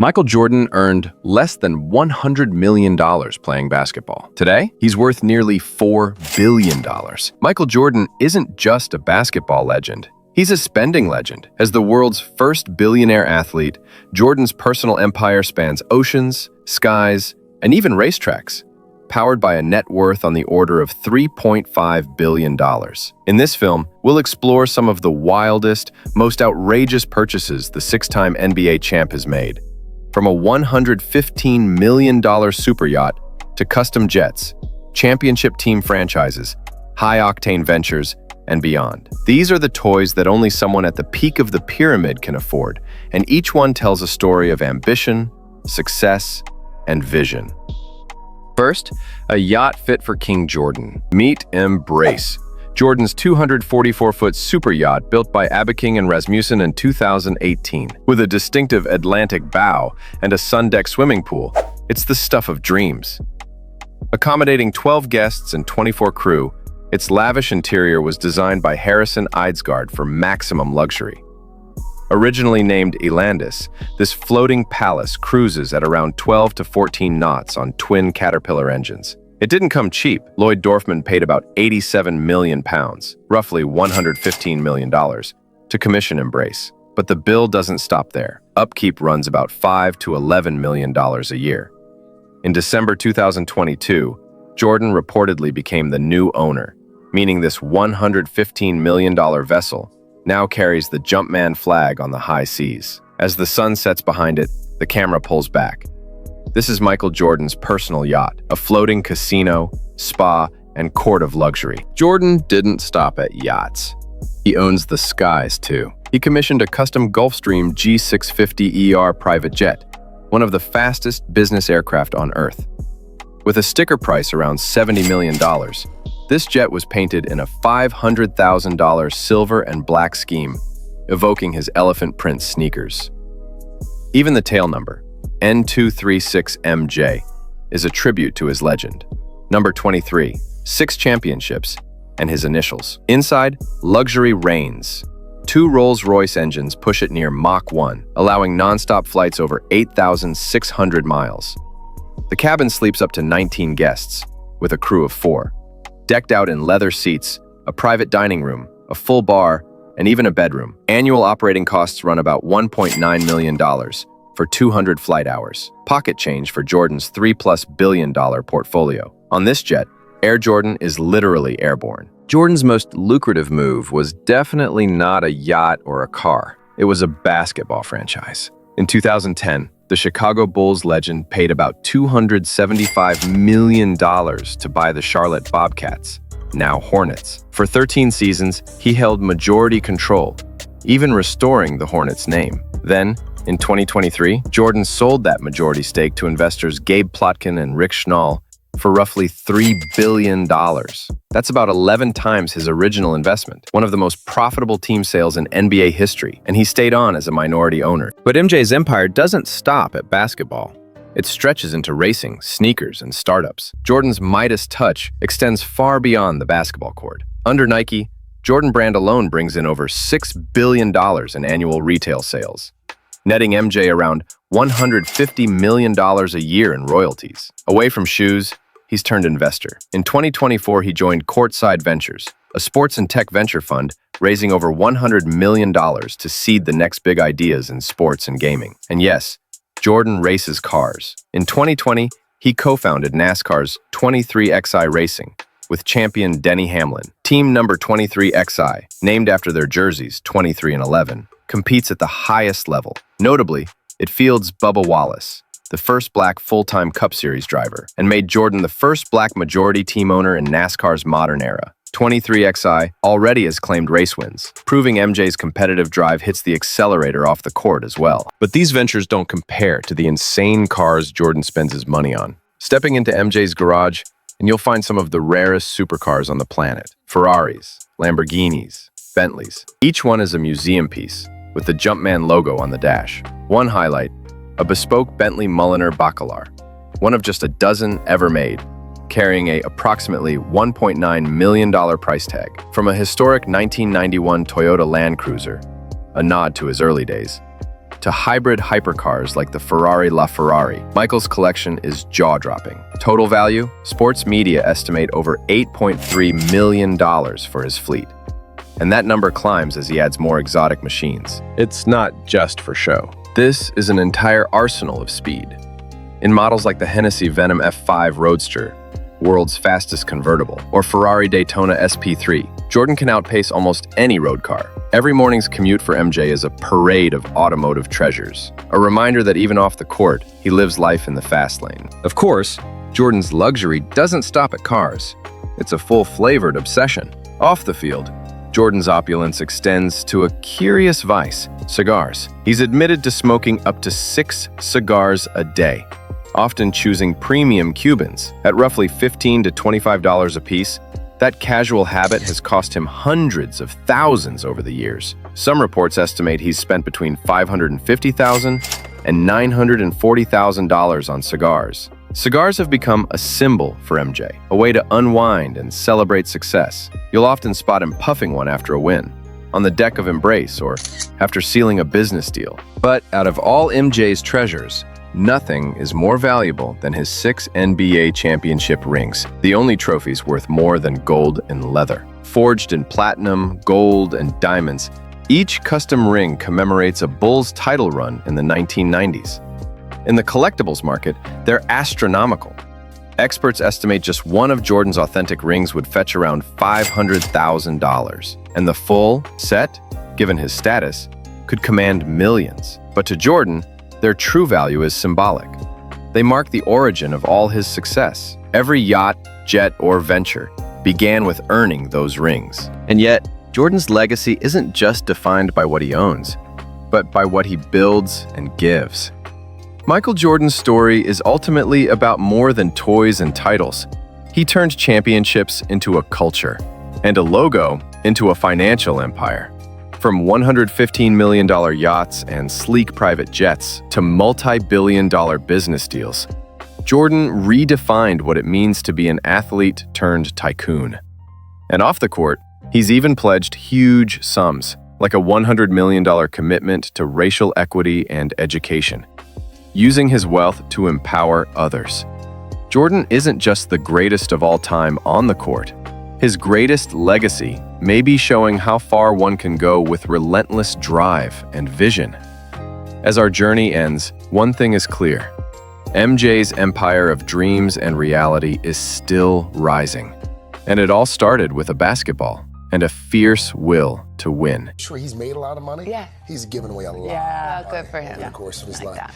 Michael Jordan earned less than $100 million playing basketball. Today, he's worth nearly $4 billion. Michael Jordan isn't just a basketball legend. He's a spending legend. As the world's first billionaire athlete, Jordan's personal empire spans oceans, skies, and even racetracks, powered by a net worth on the order of $3.5 billion. In this film, we'll explore some of the wildest, most outrageous purchases the six-time NBA champ has made. From a $115 million superyacht to custom jets, championship team franchises, high-octane ventures, and beyond. These are the toys that only someone at the peak of the pyramid can afford, and each one tells a story of ambition, success, and vision. First, a yacht fit for King Jordan. Meet Embrace, Jordan's 244-foot super yacht built by Abiking and Rasmussen in 2018. With a distinctive Atlantic bow and a sun-deck swimming pool, it's the stuff of dreams. Accommodating 12 guests and 24 crew, its lavish interior was designed by Harrison Eidsgaard for maximum luxury. Originally named Elandis, this floating palace cruises at around 12 to 14 knots on twin Caterpillar engines. It didn't come cheap. Lloyd Dorfman paid about £87 million, roughly $115 million, to commission Embrace. But the bill doesn't stop there. Upkeep runs about $5 to $11 million a year. In December 2022, Jordan reportedly became the new owner, meaning this $115 million vessel now carries the Jumpman flag on the high seas. As the sun sets behind it, the camera pulls back. This is Michael Jordan's personal yacht, a floating casino, spa, and court of luxury. Jordan didn't stop at yachts. He owns the skies, too. He commissioned a custom Gulfstream G650ER private jet, one of the fastest business aircraft on Earth. With a sticker price around $70 million, this jet was painted in a $500,000 silver and black scheme, evoking his elephant print sneakers. Even the tail number, N236MJ, is a tribute to his legend. Number 23, 6 championships, and his initials. Inside, luxury reigns. 2 Rolls-Royce engines push it near Mach 1, allowing non-stop flights over 8,600 miles. The cabin sleeps up to 19 guests, with a crew of 4. Decked out in leather seats, a private dining room, a full bar, and even a bedroom. Annual operating costs run about $1.9 million for 200 flight hours. Pocket change for Jordan's $3+ billion portfolio. On this jet, Air Jordan is literally airborne. Jordan's most lucrative move was definitely not a yacht or a car. It was a basketball franchise. In 2010, the Chicago Bulls legend paid about $275 million to buy the Charlotte Bobcats, now Hornets. For 13 seasons, he held majority control, even restoring the Hornets' name. Then, in 2023, Jordan sold that majority stake to investors Gabe Plotkin and Rick Schnall for roughly $3 billion. That's about 11 times his original investment, one of the most profitable team sales in NBA history, and he stayed on as a minority owner. But MJ's empire doesn't stop at basketball. It stretches into racing, sneakers, and startups. Jordan's Midas touch extends far beyond the basketball court. Under Nike, Jordan brand alone brings in over $6 billion in annual retail sales, netting MJ around $150 million a year in royalties. Away from shoes, he's turned investor. In 2024, he joined Courtside Ventures, a sports and tech venture fund, raising over $100 million to seed the next big ideas in sports and gaming. And yes, Jordan races cars. In 2020, he co-founded NASCAR's 23XI Racing with champion Denny Hamlin. Team number 23XI, named after their jerseys 23 and 11, competes at the highest level. Notably, it fields Bubba Wallace, the first black full-time Cup Series driver, and made Jordan the first black majority team owner in NASCAR's modern era. 23XI already has claimed race wins, proving MJ's competitive drive hits the accelerator off the court as well. But these ventures don't compare to the insane cars Jordan spends his money on. Stepping into MJ's garage, and you'll find some of the rarest supercars on the planet. Ferraris, Lamborghinis, Bentleys. Each one is a museum piece, with the Jumpman logo on the dash. One highlight, a bespoke Bentley Mulliner Bacalar, one of just a dozen ever made, carrying a approximately $1.9 million price tag. From a historic 1991 Toyota Land Cruiser, a nod to his early days, to hybrid hypercars like the Ferrari LaFerrari. Micheal's collection is jaw-dropping. Total value? Sports media estimate over $8.3 million for his fleet. And that number climbs as he adds more exotic machines. It's not just for show. This is an entire arsenal of speed. In models like the Hennessy Venom F5 Roadster, world's fastest convertible, or Ferrari Daytona SP3, Jordan can outpace almost any road car. Every morning's commute for MJ is a parade of automotive treasures, a reminder that even off the court, he lives life in the fast lane. Of course, Jordan's luxury doesn't stop at cars. It's a full-flavored obsession. Off the field, Jordan's opulence extends to a curious vice: cigars. He's admitted to smoking up to 6 cigars a day, often choosing premium Cubans at roughly $15 to $25 a piece. That casual habit has cost him hundreds of thousands over the years. Some reports estimate he's spent between $550,000 and $940,000 on cigars. Cigars have become a symbol for MJ, a way to unwind and celebrate success. You'll often spot him puffing one after a win, on the deck of Embrace, or after sealing a business deal. But out of all MJ's treasures, nothing is more valuable than his 6 NBA championship rings, the only trophies worth more than gold and leather. Forged in platinum, gold, and diamonds, each custom ring commemorates a Bulls title run in the 1990s. In the collectibles market, they're astronomical. Experts estimate just one of Jordan's authentic rings would fetch around $500,000, and the full set, given his status, could command millions. But to Jordan, their true value is symbolic. They mark the origin of all his success. Every yacht, jet, or venture began with earning those rings. And yet, Jordan's legacy isn't just defined by what he owns, but by what he builds and gives. Michael Jordan's story is ultimately about more than toys and titles. He turned championships into a culture, and a logo into a financial empire. From $115 million yachts and sleek private jets to multi-billion-dollar business deals, Jordan redefined what it means to be an athlete turned tycoon. And off the court, he's even pledged huge sums, like a $100 million commitment to racial equity and education, using his wealth to empower others. Jordan isn't just the greatest of all time on the court. His greatest legacy may be showing how far one can go with relentless drive and vision. As our journey ends, one thing is clear: MJ's empire of dreams and reality is still rising. And it all started with a basketball and a fierce will to win. Sure, he's made a lot of money. Yeah. He's given away a lot. Yeah, good for him. In the course of his life. That.